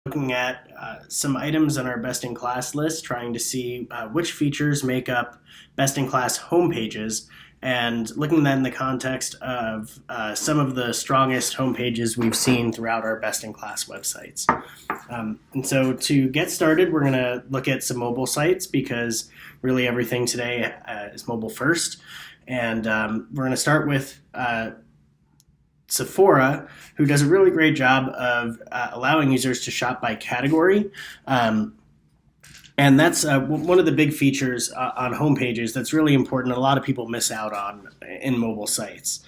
Looking at some items on our best-in-class list, trying to see which features make up best-in-class homepages, and looking at that in the context of some of the strongest homepages we've seen throughout our best-in-class websites. And so to get started, we're going to look at some mobile sites because really everything today is mobile first. And we're going to start with Sephora, who does a really great job of allowing users to shop by category. And that's one of the big features on homepages that's really important. A lot of people miss out on in mobile sites.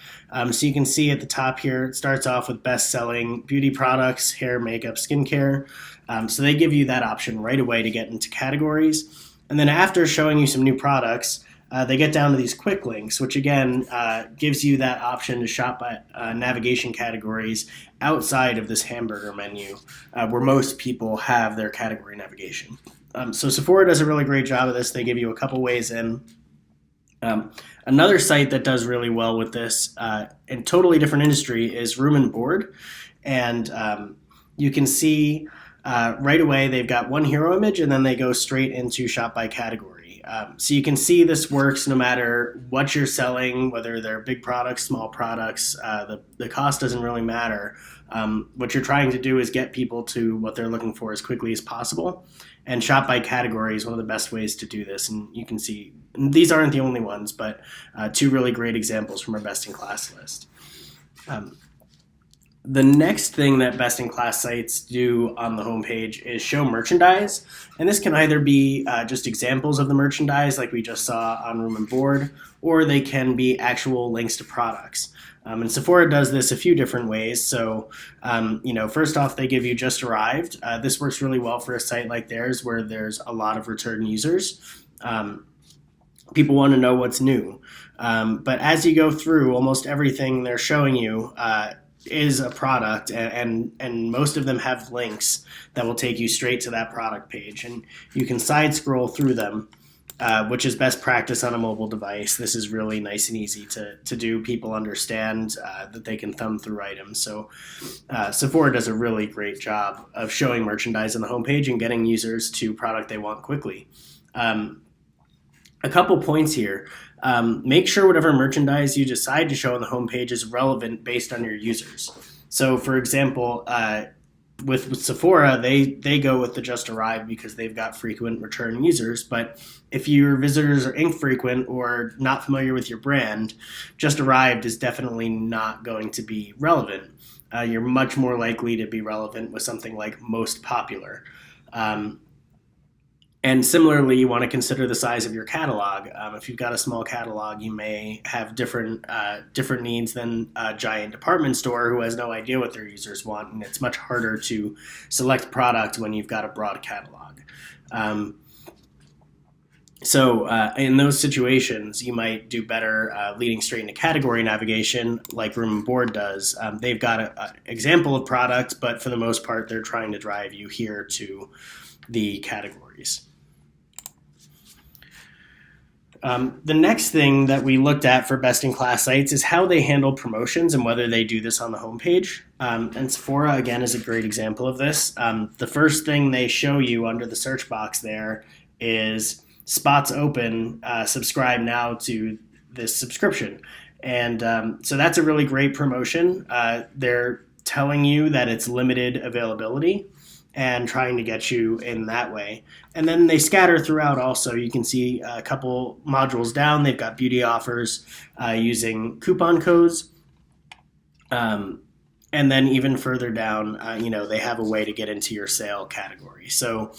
So you can see at the top here, it starts off with best-selling beauty products, hair, makeup, skincare. So they give you that option right away to get into categories. And then after showing you some new products, they get down to these quick links, which again gives you that option to shop by navigation categories outside of this hamburger menu where most people have their category navigation. So Sephora does a really great job of this. They give you a couple ways in. Another site that does really well with this, in totally different industry, is Room and Board. And you can see right away they've got one hero image and then they go straight into shop by category. So you can see this works no matter what you're selling, whether they're big products, small products, the cost doesn't really matter. What you're trying to do is get people to what they're looking for as quickly as possible. And shop by category is one of the best ways to do this. And you can see, these aren't the only ones, but two really great examples from our best-in-class list. The next thing that best-in-class sites do on the homepage is show merchandise. And this can either be just examples of the merchandise like we just saw on Room and Board, or they can be actual links to products. And Sephora does this a few different ways. So, first off, they give you just arrived. This works really well for a site like theirs where there's a lot of return users. People want to know what's new. But as you go through, almost everything they're showing you is a product, and most of them have links that will take you straight to that product page. And you can side scroll through them. Which is best practice on a mobile device. This is really nice and easy to do. People understand that they can thumb through items. So Sephora does a really great job of showing merchandise on the homepage and getting users to product they want quickly. A couple points here. Make sure whatever merchandise you decide to show on the homepage is relevant based on your users. So for example, with Sephora, they go with the just arrived because they've got frequent return users. But if your visitors are infrequent or not familiar with your brand, just arrived is definitely not going to be relevant. You're much more likely to be relevant with something like most popular. And similarly, you want to consider the size of your catalog. If you've got a small catalog, you may have different needs than a giant department store who has no idea what their users want, and it's much harder to select product when you've got a broad catalog. So in those situations, you might do better leading straight into category navigation like Room and Board does. They've got an example of product, but for the most part, they're trying to drive you here to the categories. The next thing that we looked at for best-in-class sites is how they handle promotions and whether they do this on the homepage. And Sephora, again, is a great example of this. The first thing they show you under the search box there is spots open, subscribe now to this subscription. And so that's a really great promotion. They're telling you that it's limited availability and trying to get you in that way. And then they scatter throughout also. You can see a couple modules down. They've got beauty offers using coupon codes. And then even further down, they have a way to get into your sale category. So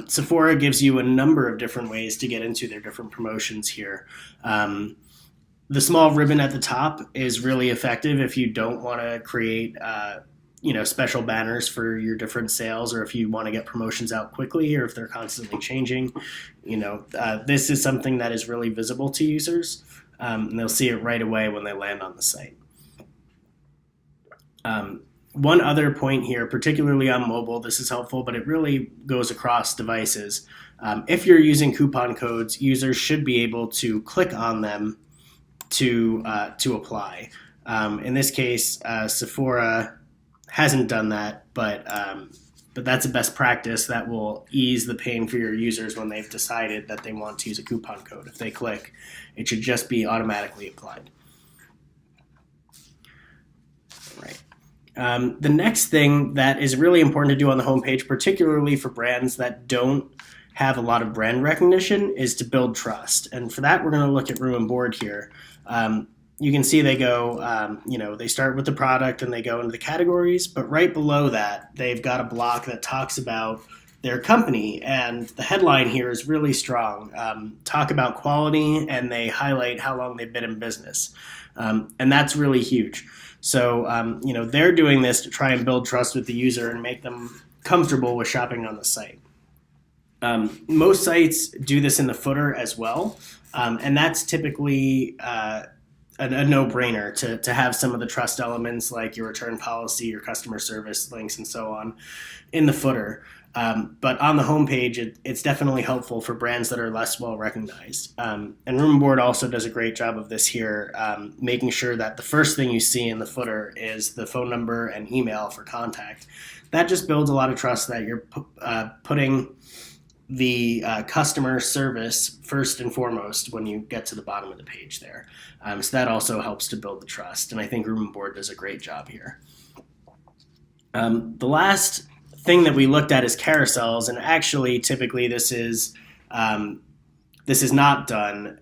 Sephora gives you a number of different ways to get into their different promotions here. The small ribbon at the top is really effective if you don't want to create special banners for your different sales, or if you want to get promotions out quickly, or if they're constantly changing. This is something that is really visible to users, and they'll see it right away when they land on the site. One other point here, particularly on mobile, this is helpful, but it really goes across devices. If you're using coupon codes, users should be able to click on them to apply. In this case, Sephora hasn't done that, but but that's a best practice that will ease the pain for your users when they've decided that they want to use a coupon code. If they click, it should just be automatically applied. Right. The next thing that is really important to do on the homepage, particularly for brands that don't have a lot of brand recognition, is to build trust. And for that, we're going to look at Room and Board here. You can see they go, they start with the product and they go into the categories, but right below that, they've got a block that talks about their company. And the headline here is really strong. Talk about quality, and they highlight how long they've been in business. And that's really huge. So, they're doing this to try and build trust with the user and make them comfortable with shopping on the site. Most sites do this in the footer as well, and that's typically a no-brainer to have some of the trust elements like your return policy, your customer service links, and so on in the footer. But on the homepage, it's definitely helpful for brands that are less well recognized. And Room and Board also does a great job of this here, making sure that the first thing you see in the footer is the phone number and email for contact. That just builds a lot of trust that you're putting the customer service first and foremost when you get to the bottom of the page there. So that also helps to build the trust. And I think Room and Board does a great job here. The last thing that we looked at is carousels, and actually typically this is not done.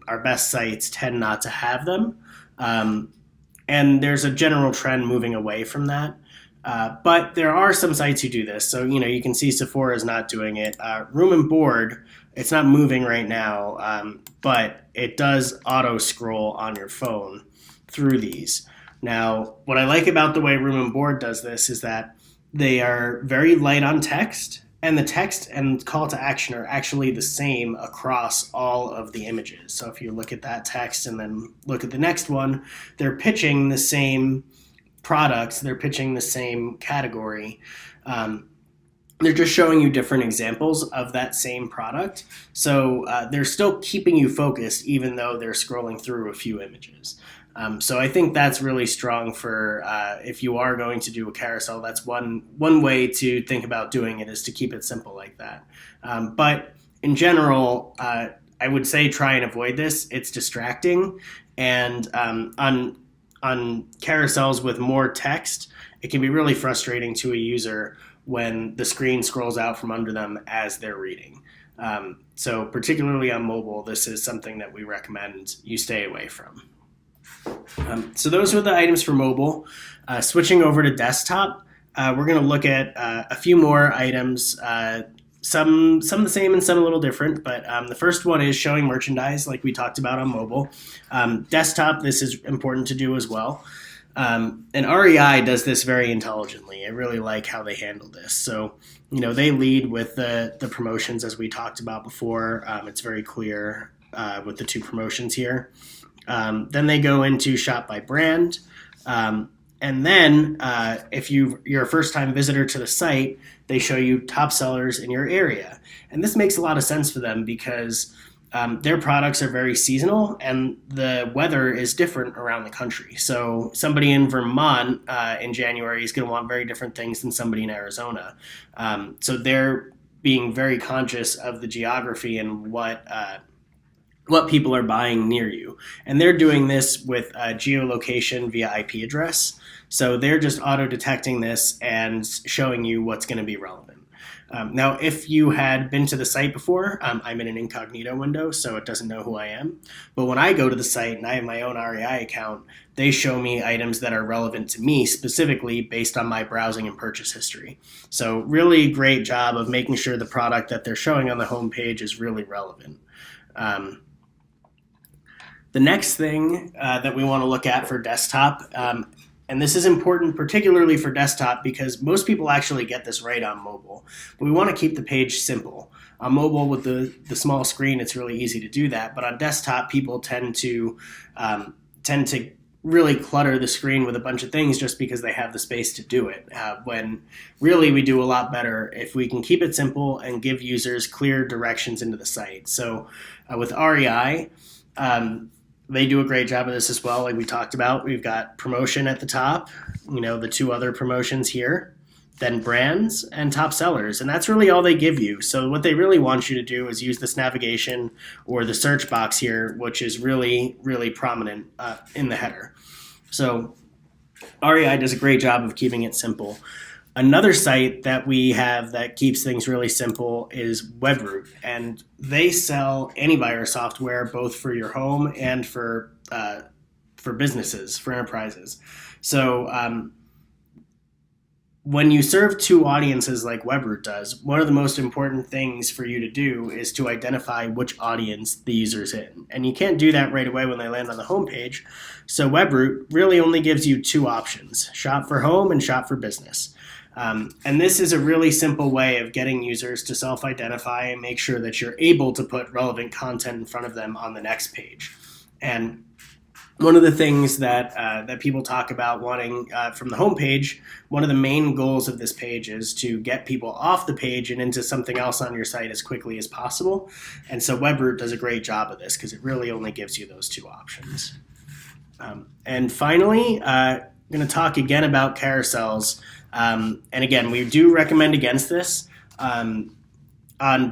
Our best sites tend not to have them, and there's a general trend moving away from that. But there are some sites who do this. So, you can see Sephora is not doing it. Room and Board, it's not moving right now, but it does auto scroll on your phone through these. Now, what I like about the way Room and Board does this is that they are very light on text, and the text and call to action are actually the same across all of the images. So if you look at that text and then look at the next one, they're pitching the same products, they're pitching the same category. They're just showing you different examples of that same product. So they're still keeping you focused even though they're scrolling through a few images. So I think that's really strong for if you are going to do a carousel. That's one way to think about doing it, is to keep it simple like that. But in general, I would say try and avoid this. It's distracting, and on carousels with more text, it can be really frustrating to a user when the screen scrolls out from under them as they're reading. So particularly on mobile, this is something that we recommend you stay away from. So those were the items for mobile. Switching over to desktop, we're going to look at a few more items, some the same and some a little different, but the first one is showing merchandise like we talked about on mobile. Desktop, this is important to do as well. And REI does this very intelligently. I really like how they handle this. So, they lead with the promotions as we talked about before. It's very clear with the two promotions here. Then they go into shop by brand. And then if you're a first-time visitor to the site, they show you top sellers in your area. And this makes a lot of sense for them because their products are very seasonal and the weather is different around the country. So somebody in Vermont in January is going to want very different things than somebody in Arizona. So they're being very conscious of the geography and what people are buying near you. And they're doing this with geolocation via IP address. So they're just auto-detecting this and showing you what's going to be relevant. Now, if you had been to the site before, I'm in an incognito window, so it doesn't know who I am. But when I go to the site and I have my own REI account, they show me items that are relevant to me specifically based on my browsing and purchase history. So really great job of making sure the product that they're showing on the homepage is really relevant. The next thing that we want to look at for desktop, and this is important particularly for desktop because most people actually get this right on mobile, but we want to keep the page simple. On mobile with the small screen, it's really easy to do that, but on desktop, people tend to really clutter the screen with a bunch of things just because they have the space to do it, when really we do a lot better if we can keep it simple and give users clear directions into the site. So with REI, they do a great job of this as well. Like we talked about, we've got promotion at the top, the two other promotions here. then brands, and top sellers. And that's really all they give you. So what they really want you to do is use this navigation or the search box here, which is really, really prominent in the header. So REI does a great job of keeping it simple. Another site that we have that keeps things really simple is Webroot, and they sell antivirus software both for your home and for businesses, for enterprises. So when you serve two audiences like Webroot does, one of the most important things for you to do is to identify which audience the user's in. And you can't do that right away when they land on the homepage. So Webroot really only gives you two options: shop for home and shop for business. And this is a really simple way of getting users to self-identify and make sure that you're able to put relevant content in front of them on the next page. And one of the things that people talk about wanting from the homepage, one of the main goals of this page is to get people off the page and into something else on your site as quickly as possible. And so Webroot does a great job of this because it really only gives you those two options. And finally, I'm going to talk again about carousels. And again, we do recommend against this. On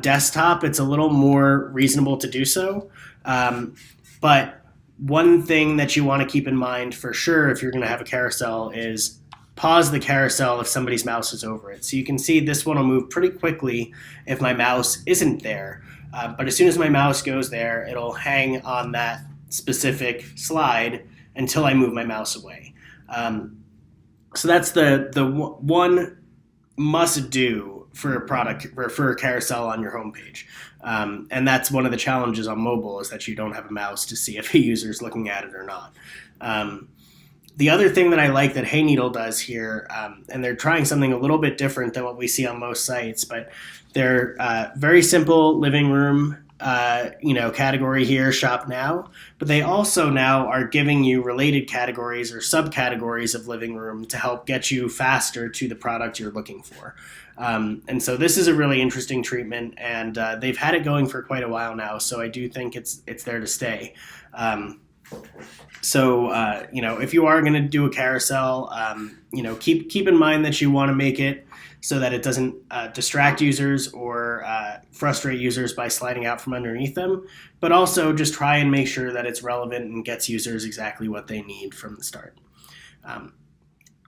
desktop, it's a little more reasonable to do so. But one thing that you want to keep in mind for sure if you're going to have a carousel is pause the carousel if somebody's mouse is over it. So you can see this one will move pretty quickly if my mouse isn't there. But as soon as my mouse goes there, it'll hang on that specific slide until I move my mouse away. So that's the one must do for a product or for a carousel on your homepage. And that's one of the challenges on mobile is that you don't have a mouse to see if a user is looking at it or not. The other thing that I like that Hayneedle does here, and they're trying something a little bit different than what we see on most sites, but they're very simple living room category here, shop now, but they also now are giving you related categories or subcategories of living room to help get you faster to the product you're looking for. And so this is a really interesting treatment, and they've had it going for quite a while now, so I do think it's there to stay. If you are going to do a carousel, keep in mind that you want to make it so that it doesn't distract users or frustrate users by sliding out from underneath them, but also just try and make sure that it's relevant and gets users exactly what they need from the start.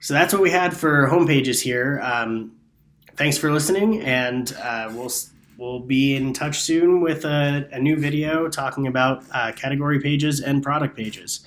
So that's what we had for home pages here. Thanks for listening, and we'll be in touch soon with a new video talking about category pages and product pages.